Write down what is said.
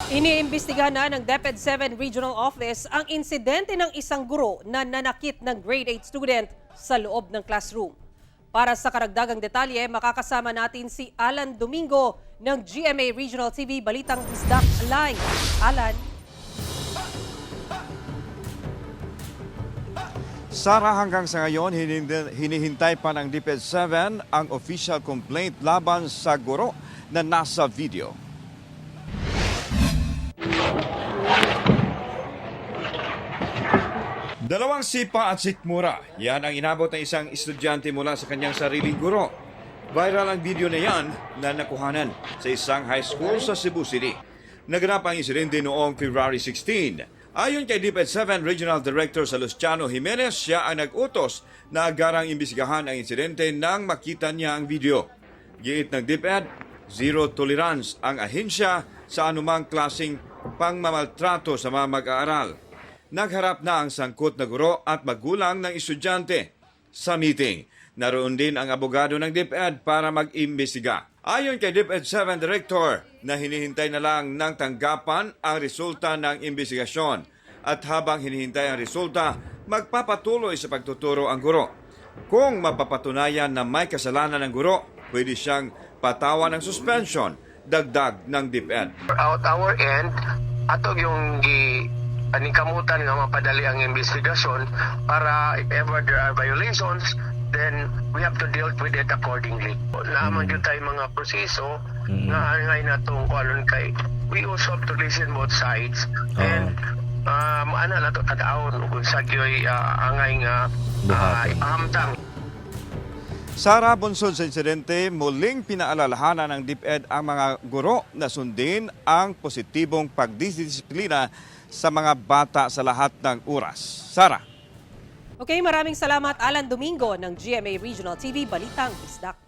Iniimbestigahan na ng DepEd 7 Regional Office ang insidente ng isang guro na nanakit ng grade 8 student sa loob ng classroom. Para sa karagdagang detalye, makakasama natin si Alan Domingo ng GMA Regional TV Balitang Isdak Live. Alan. Sara, hanggang sa ngayon, hinihintay pa ng DepEd 7 ang official complaint laban sa guro na nasa video. Dalawang sipa at sikmura, yan ang inabot ng isang estudyante mula sa kanyang sariling guro. Viral ang video na yan na nakuhanan sa isang high school sa Cebu City. Naganap ang insidente noong February 16. Ayon kay DepEd 7 Regional Director Salustiano Jimenez, siya ang nag-utos na agarang imbestigahan ang insidente nang makita niya ang video. Giit ng DepEd, zero tolerance ang ahensya sa anumang klaseng pangmamaltrato sa mga mag-aaral. Nagharap na ang sangkot na guro at magulang ng estudyante. Sa meeting, naroon din ang abogado ng DepEd para mag-imbestiga. Ayon kay DepEd 7 Director, na hinihintay na lang ng tanggapan ang resulta ng imbestigasyon. At habang hinihintay ang resulta, magpapatuloy sa pagtuturo ang guro. Kung mapapatunayan na may kasalanan ng guro, pwede siyang patawan ng suspension, dagdag ng DepEd. Out our end, ato yung kamutan nga mapadali ang investigasyon para if ever there are violations, then we have to deal with it accordingly. Naaman yun tayo mga proseso nga angay na itong kualon kay we also have to listen both sides and maana na ito tadaon kung sa gyoy angay nga ipahamtang. Sara, bunsod sa insidente, muling pinaalalahanan ng DepEd ang mga guro na sundin ang positibong pagdisiplina sa mga bata sa lahat ng oras. Sara. Okay, maraming salamat Alan Domingo ng GMA Regional TV Balitang Isdak.